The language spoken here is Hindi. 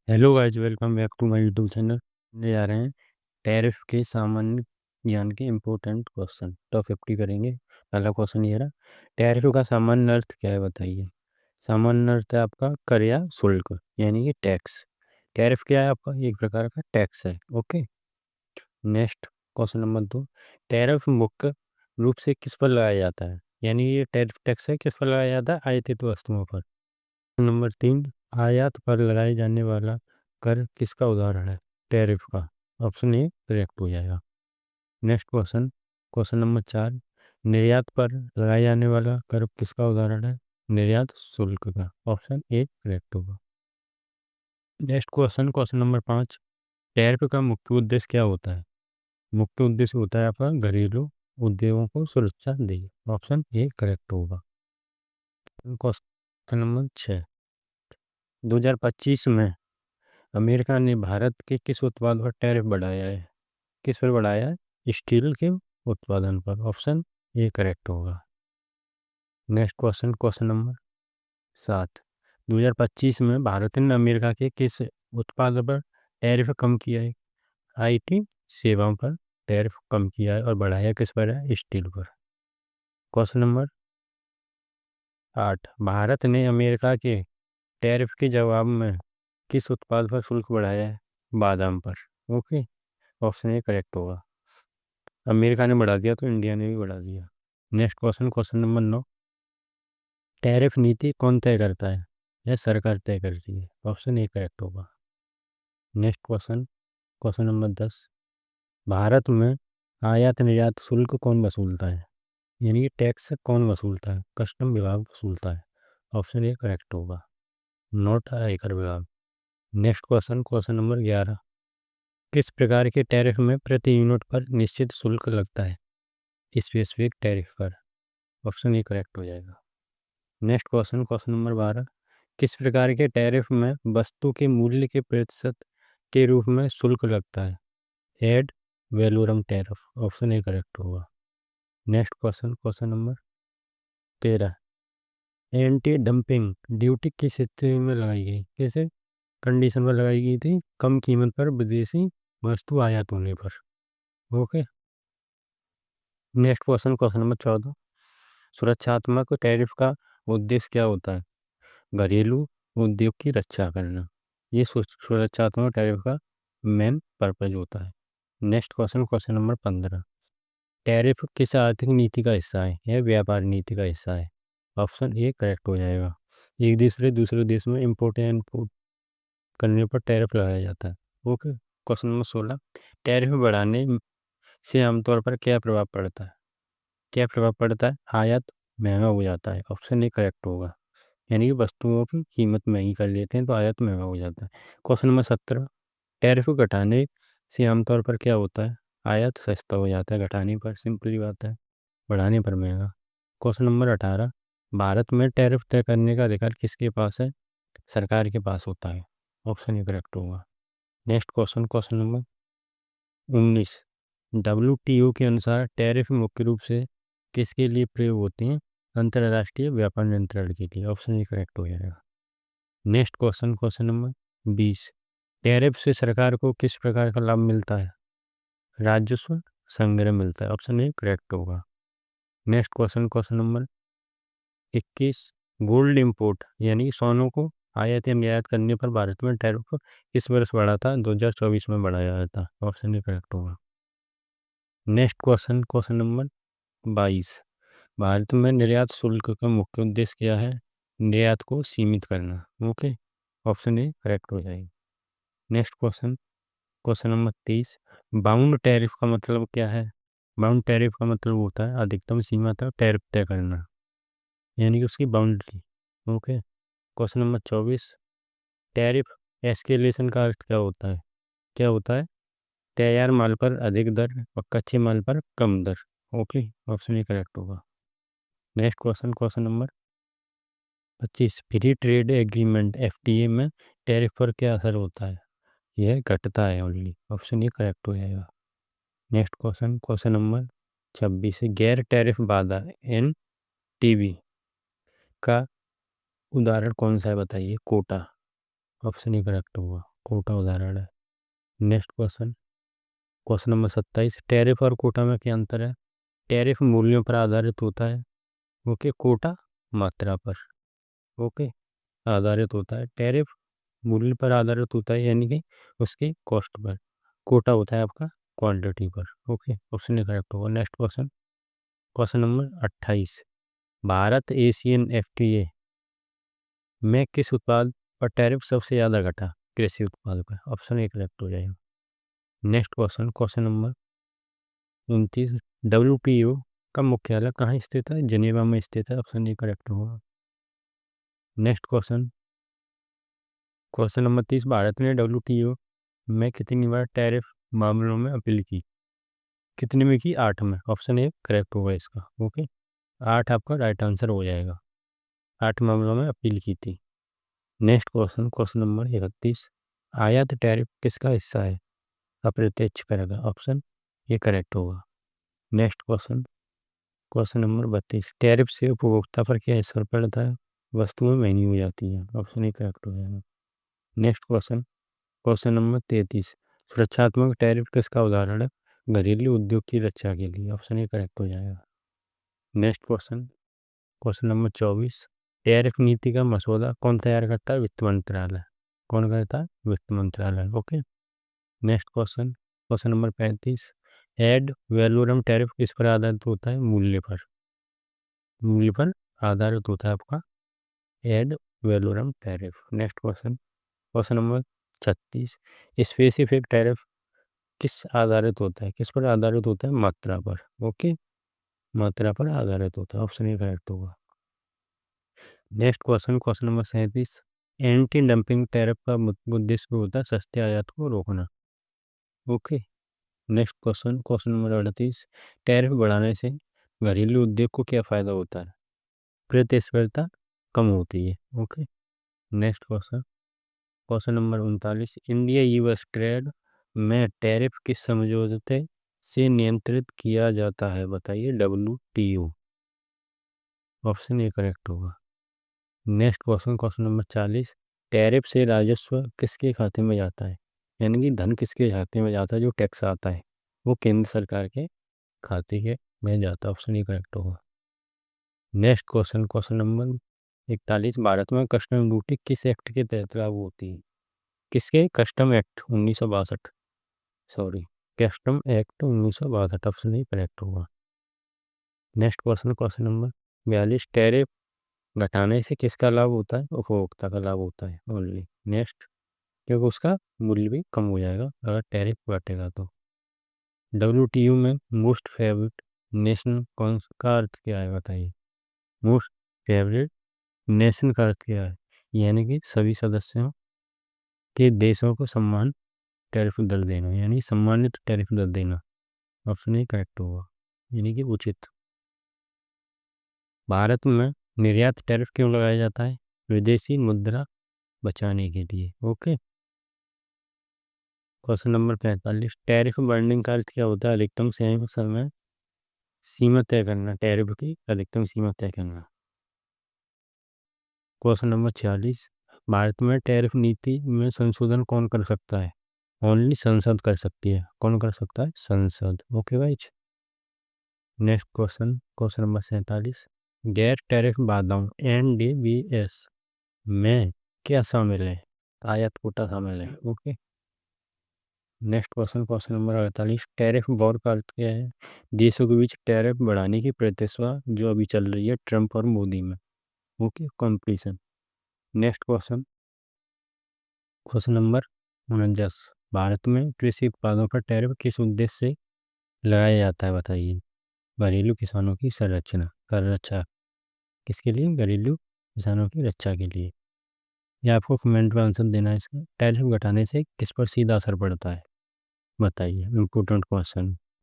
Hello guys, welcome back to my YouTube channel. ले जा रहे हैं टैरिफ के सामान्य ज्ञान के इम्पोर्टेंट क्वेश्चन टॉप 50 करेंगे। पहला क्वेश्चन ये रहा, टैरिफ का सामान्य अर्थ क्या है बताइए। सामान्य अर्थ है आपका कर या शुल्क, यानी कि टैक्स। टैरिफ क्या है आपका, एक प्रकार का टैक्स है। Okay. Next question number 2, tariff मुख्य रूप से किस पर लगाया जाता है, यानी ये टैरिफ टैक्स है किस पर लगाया जाता है, आयातित वस्तुओं पर। नंबर 3, आयात पर लगाए जाने वाला कर किसका उदाहरण है, टैरिफ का। ऑप्शन ए करेक्ट हो जाएगा। नेक्स्ट क्वेश्चन, क्वेश्चन नंबर 4, निर्यात पर लगाए जाने वाला कर किसका उदाहरण है, निर्यात शुल्क का। ऑप्शन ए करेक्ट होगा। Next question, question number 5, tariff का मुख्य उद्देश्य क्या होता है। मुख्य उद्देश्य होता है आपका घरेलू उद्योगों को सुरक्षा देगी। ऑप्शन ए करेक्ट होगा। क्वेश्चन नंबर 6, 2025 में अमेरिका ने भारत के किस उत्पाद पर टैरिफ बढ़ाया है, किस पर बढ़ाया है, स्टील के उत्पादन पर। ऑप्शन ए करेक्ट होगा। नेक्स्ट क्वेश्चन, क्वेश्चन नंबर 7, 2025 में भारत ने अमेरिका के किस उत्पाद पर टैरिफ कम किया है, आईटी सेवाओं पर टैरिफ कम किया है और बढ़ाया किस पर है, स्टील पर। क्वेश्चन नंबर 8, भारत ने अमेरिका के टैरिफ के जवाब में किस उत्पाद पर शुल्क बढ़ाया है, बादाम पर। ओके। ऑप्शन ए करेक्ट होगा। अमेरिका ने बढ़ा दिया तो इंडिया ने भी बढ़ा दिया। Next question, question number 9, tariff नीति कौन तय करता है, यह सरकार तय करती है। ऑप्शन ए करेक्ट होगा। Next question, question number 10, Bharat में आयात निर्यात शुल्क कौन वसूलता है, यानी कि टैक्स कौन वसूलता है, कस्टम विभाग वसूलता है। ऑप्शन ए करेक्ट होगा, नोट आयकर विभाग। नेक्स्ट क्वेश्चन, क्वेश्चन नंबर 11, किस प्रकार के टैरिफ में प्रति यूनिट पर निश्चित शुल्क लगता है, स्पेसिफिक टैरिफ पर। ऑप्शन ए करेक्ट हो जाएगा। नेक्स्ट क्वेश्चन, क्वेश्चन नंबर 12, किस प्रकार के टैरिफ में वस्तु के मूल्य के प्रतिशत के रूप में शुल्क लगता है, ad valorem tariff. Option A correct होगा। Next question, question number 13, anti dumping duty किस स्थिति में लगाई गई, कैसे कंडीशन पर लगाई गई थी, कम कीमत पर विदेशी वस्तु आयात होने पर। Okay. Next question, question number 14, सुरक्षात्मक टैरिफ का उद्देश्य क्या होता है, घरेलू उद्योग की रक्षा करना। ये सुरक्षात्मक टैरिफ का मेन पर्पज होता है। Next question, question number 15, tariff किस आर्थिक नीति का हिस्सा है, यह व्यापार नीति का हिस्सा है। ऑप्शन ए करेक्ट हो जाएगा। एक देश से दूसरे देश में इम्पोर्ट या इम्पोर्ट करने पर टैरिफ लगाया जाता है। ओके। क्वेश्चन नंबर 16, टैरिफ बढ़ाने से आमतौर पर क्या प्रभाव पड़ता है, क्या प्रभाव पड़ता है, आयात महंगा हो जाता है। ऑप्शन ए करेक्ट होगा, यानी कि वस्तुओं की कीमत महंगी कर लेते हैं तो आयात महंगा हो जाता है। क्वेश्चन नंबर 17, टैरिफ घटाने से आमतौर पर क्या होता है, आयात सस्ता हो जाता है, घटाने पर सिंपली बात है, बढ़ाने पर महंगा। क्वेश्चन नंबर 18, भारत में टैरिफ तय करने का अधिकार किसके पास है, सरकार के पास होता है। ऑप्शन ए करेक्ट होगा। Next question, question number 19, WTO के अनुसार टैरिफ मुख्य रूप से किसके लिए प्रयोग होते हैं, अंतर्राष्ट्रीय व्यापार नियंत्रण के लिए। ऑप्शन ए करेक्ट हो जाएगा। Next question, question number 20, tariff से सरकार को किस प्रकार का लाभ मिलता है, राजस्व संग्रह मिलता है। ऑप्शन ए करेक्ट होगा। Next question, question number 21, gold import यानी सोनों को आयात या निर्यात करने पर भारत में टैरिफ किस वर्ष बढ़ा था, 2024 में बढ़ाया गया था। ऑप्शन ए करेक्ट होगा। Next question, question number 22, Bharat में निर्यात शुल्क का मुख्य उद्देश्य क्या है, निर्यात को सीमित करना। ओके। ऑप्शन ए करेक्ट हो जाएगी। Next question, question number 23, bound tariff का मतलब क्या है। बाउंड टैरिफ का मतलब होता है अधिकतम सीमा तक टैरिफ तय करना, यानी कि उसकी boundary. Okay. Question number 24, tariff escalation का अर्थ क्या होता है, क्या होता है, तैयार माल पर अधिक दर और कच्चे माल पर कम दर। ओके। ऑप्शन ए करेक्ट होगा। Next question, question number 25, free trade agreement FTA में टैरिफ पर क्या असर होता है, यह घटता है ओनली। ऑप्शन ए करेक्ट हो जाएगा। नेक्स्ट क्वेश्चन, क्वेश्चन नंबर 26, गैर टैरिफ बाधा NTB का उदाहरण कौन सा है बताइए, कोटा। ऑप्शन ए करेक्ट होगा। कोटा उदाहरण है। Next question, question number 27, tariff और कोटा में क्या अंतर है? टैरिफ मूल्यों पर आधारित होता है, ओके। कोटा मात्रा पर, ओके, आधारित होता है। टैरिफ मूल्य पर आधारित होता है, यानी कि उसकी कॉस्ट पर। कोटा होता है आपका क्वांटिटी पर, ओके। ऑप्शन करेक्ट होगा। Next question, question number 28, Bharat Asian FTA में किस उत्पाद पर टैरिफ सबसे ज़्यादा घटा? कृषि उत्पाद पर। ऑप्शन ए करेक्ट हो जाएगा। Next question, question number 29, WTO का मुख्यालय कहाँ स्थित है? जिनेवा में स्थित है। ऑप्शन ए करेक्ट होगा। Next question, question number 30, Bharat ने डब्ल्यूटीओ में कितनी बार टैरिफ मामलों में अपील की? कितने में की? 8 में। ऑप्शन ए करेक्ट होगा इसका, ओके। 8 आपका राइट आंसर हो जाएगा। 8 मामलों में अपील की थी। नेक्स्ट क्वेश्चन, क्वेश्चन नंबर 31, आयात टैरिफ किसका हिस्सा है? अप्रत्यक्ष कर का। ऑप्शन ये करेक्ट होगा। Next question, question number 32, tariff से उपभोक्ता पर क्या असर पड़ता है? वस्तुएं महंगी हो जाती हैं। ऑप्शन ए करेक्ट हो जाएगा। नेक्स्ट क्वेश्चन, क्वेश्चन नंबर 33, सुरक्षात्मक टैरिफ किसका उदाहरण है? घरेलू उद्योग की रक्षा के लिए। ऑप्शन ए करेक्ट हो जाएगा। Next question, question number 24, tariff नीति का मसौदा कौन तैयार करता है? वित्त मंत्रालय। कौन करता है? वित्त मंत्रालय, okay. Next question, question number 35, add valorem tariff किस पर आधारित होता है? मूल्य पर। मूल्य पर आधारित होता है आपका add valorem tariff. Next question, question number 36, specific tariff किस आधारित होता है? किस पर आधारित होता है? मात्रा पर, ओके। मात्रा पर आधारित होता है। ऑप्शन ए करेक्ट होगा। Next question, question number 37, anti dumping tariff का उद्देश्य होता है सस्ते आयात को रोकना, okay. Next question, question number 38, tariff बढ़ाने से घरेलू उद्योग को क्या फ़ायदा होता है? प्रतिस्पर्धा कम होती है, okay. Next question, question number 39, India US trade में टैरिफ किस समझौते से नियंत्रित किया जाता है? बताइए। डब्ल्यूटीओ। ऑप्शन ए करेक्ट होगा। Next question, question number 40, tariff से राजस्व किसके खाते में जाता है? यानी कि धन किसके खाते में जाता है? जो टैक्स आता है वो केंद्र सरकार के खाते के में जाता है। ऑप्शन ए करेक्ट होगा। Next question, question number 41, Bharat में कस्टम ड्यूटी किस एक्ट के तहत लागू होती है? किसके? Custom act 1962, sorry, custom act 1962। Option A correct होगा। Next question, question number 42, tariff घटाने से किसका लाभ होता है? उपभोक्ता का लाभ होता है ओनली। नेक्स्ट, क्योंकि उसका मूल्य भी कम हो जाएगा अगर टैरिफ घटेगा तो। डब्ल्यूटीओ में मोस्ट फेवरेट नेशन कौन का अर्थ क्या है? बताइए। मोस्ट फेवरेट नेशन का अर्थ क्या है? यानी कि सभी सदस्यों के देशों को सम्मान टैरिफ दर देना, यानी सम्मानित टैरिफ दर देना। ऑप्शन ए करेक्ट होगा, यानी कि उचित। भारत में निर्यात टैरिफ क्यों लगाया जाता है? विदेशी मुद्रा बचाने के लिए, okay. Question number 45, tariff burning का अर्थ क्या होता है? अधिकतम समय सीमा तय करना, टैरिफ की अधिकतम सीमा तय करना। क्वेश्चन नंबर 46, भारत में टैरिफ नीति में संशोधन कौन कर सकता है? ओनली संसद कर सकती है। कौन कर सकता है? संसद, okay guys. Next question, question number 47, गैर टैरिफ बाधाओं NDBS में क्या शामिल है? आयात कोटा शामिल है, okay. Next question, question number 48, tariff war का अर्थ क्या है? देशों के बीच टैरिफ बढ़ाने की प्रतिस्पर्धा जो अभी चल रही है ट्रंप और मोदी में, okay, competition. Next question, question number 49, Bharat में कृषि उत्पादों पर टैरिफ किस उद्देश्य से लगाया जाता है? बताइए। घरेलू किसानों की संरचना कर रक्षा, किसके लिए? घरेलू किसानों की रक्षा के लिए। या आपको कमेंट में आंसर देना है इसका। टैरिफ घटाने से किस पर सीधा असर पड़ता है? बताइए। Important question.